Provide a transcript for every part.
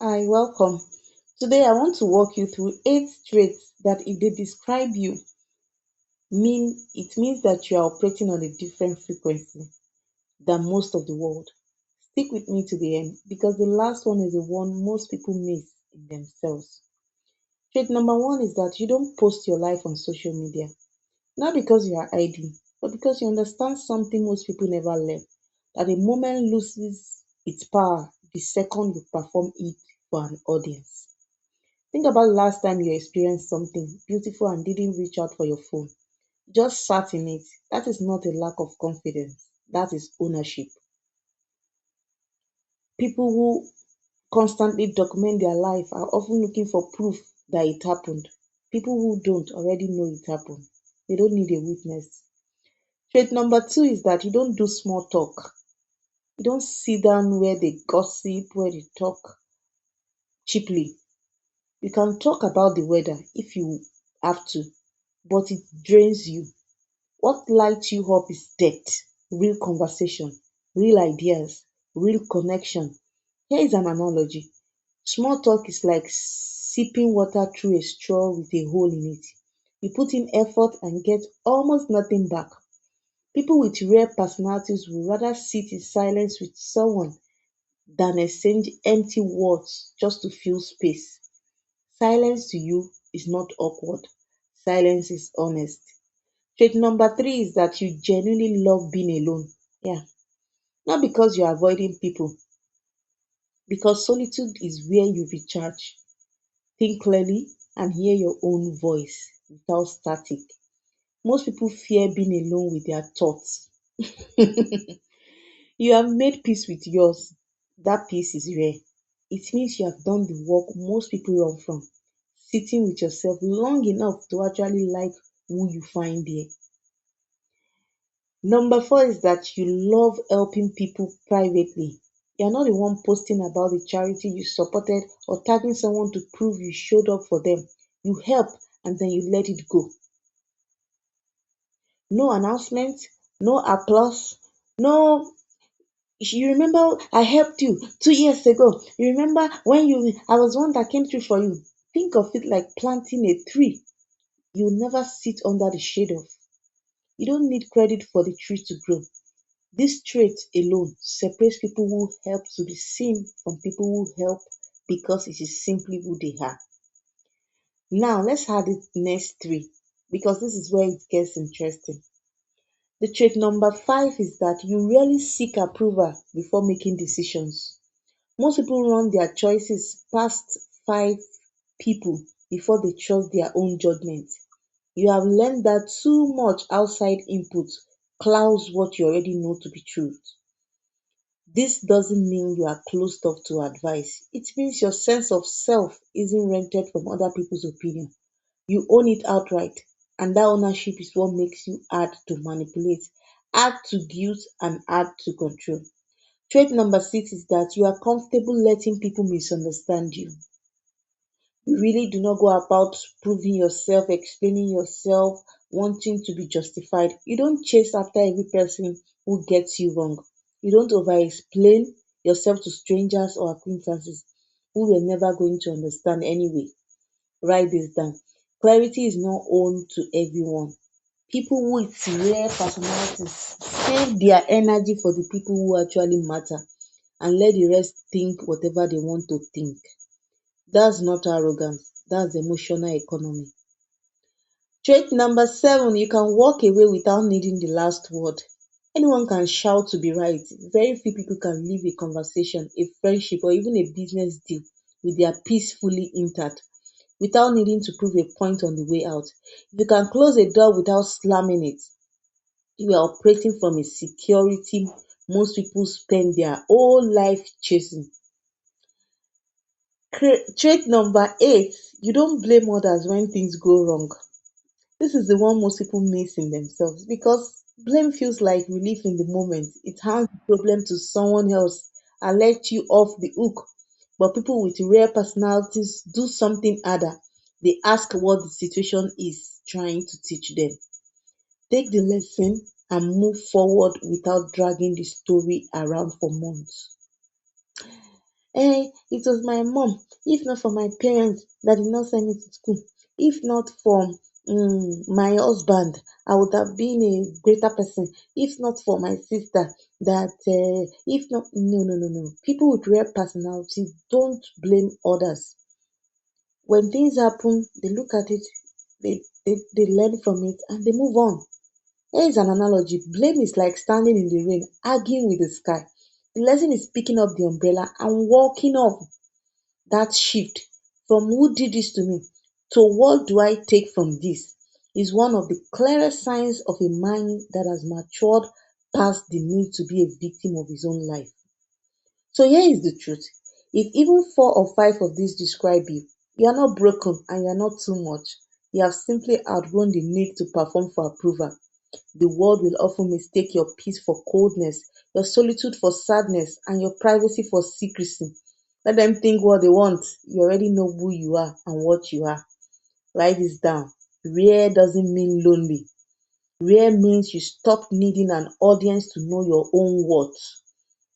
Hi, welcome. Today I want to walk you through eight traits that if they describe you, it means that you are operating on a different frequency than most of the world. Stick with me to the end because the last one is the one most people miss in themselves. Trait number one is that you don't post your life on social media, not because you are hiding, but because you understand something most people never learn, that a moment loses its power the second you perform it for an audience. Think about the last time you experienced something beautiful and didn't reach out for your phone. Just sat in it. That is not a lack of confidence. That is ownership. People who constantly document their life are often looking for proof that it happened. People who don't already know it happened. They don't need a witness. Trait number two is that you don't do small talk. You don't sit down where they gossip, where they talk cheaply. You can talk about the weather if you have to, but it drains you. What lights you up is depth, real conversation, real ideas, real connection. Here is an analogy. Small talk is like sipping water through a straw with a hole in it. You put in effort and get almost nothing back. People with rare personalities would rather sit in silence with someone than exchange empty words just to fill space. Silence to you is not awkward. Silence is honest. Trait number three is that you genuinely love being alone. Yeah. Not because you're avoiding people, because solitude is where you recharge, think clearly, and hear your own voice without static. Most people fear being alone with their thoughts. You have made peace with yours. That peace is rare. It means you have done the work most people run from. Sitting with yourself long enough to actually like who you find there. Number four is that you love helping people privately. You're not the one posting about the charity you supported or tagging someone to prove you showed up for them. You help and then you let it go. No announcement, no applause, no. You remember I helped you 2 years ago. You remember when I was one that came through for you. Think of it like planting a tree you never sit under the shade of. You don't need credit for the tree to grow. This trait alone separates people who help to be seen from people who help because it is simply who they are. Now, let's add the next three because this is where it gets interesting. The trait number five is that you rarely seek approval before making decisions. Most people run their choices past five people before they trust their own judgment. You have learned that too much outside input clouds what you already know to be true. This doesn't mean you are closed off to advice. It means your sense of self isn't rented from other people's opinion. You own it outright, and that ownership is what makes you hard to manipulate, hard to guilt, and hard to control. Trait number six is that you are comfortable letting people misunderstand you. You really do not go about proving yourself, explaining yourself, wanting to be justified. You don't chase after every person who gets you wrong. You don't over explain yourself to strangers or acquaintances who were never going to understand anyway. Write this down. Clarity is not owned to everyone. People with rare personalities save their energy for the people who actually matter and let the rest think whatever they want to think. That's not arrogance, that's emotional economy. Trait number seven, you can walk away without needing the last word. Anyone can shout to be right. Very few people can leave a conversation, a friendship, or even a business deal with their peace fully intact without needing to prove a point on the way out. If you can close a door without slamming it, you are operating from a security most people spend their whole life chasing. Trait number eight, you don't blame others when things go wrong. This is the one most people miss in themselves because blame feels like relief in the moment. It hands the problem to someone else and lets you off the hook. But people with rare personalities do something harder. They ask what the situation is trying to teach them. Take the lesson and move forward without dragging the story around for months. It was my mom. If not for my parents that did not send me to school, if not for my husband, I would have been a greater person. If not for my sister, that if not, no, no, no, no. People with rare personality don't blame others. When things happen, they look at it, they learn from it, and they move on. Here is an analogy. Blame is like standing in the rain, arguing with the sky. The lesson is picking up the umbrella and walking off. That shift from who did this to me to what do I take from this is one of the clearest signs of a mind that has matured past the need to be a victim of his own life. So here is the truth. If even four or five of these describe you, you are not broken and you are not too much. You have simply outgrown the need to perform for approval. The world will often mistake your peace for coldness, your solitude for sadness, and your privacy for secrecy. Let them think what they want. You already know who you are and what you are. Write this down. Rare doesn't mean lonely. Rare means you stop needing an audience to know your own worth.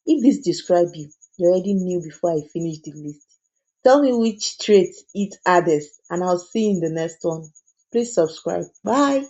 If this describe you, you already knew before I finished the list. Tell me which trait it hardest, and I'll see you in the next one. Please subscribe. Bye.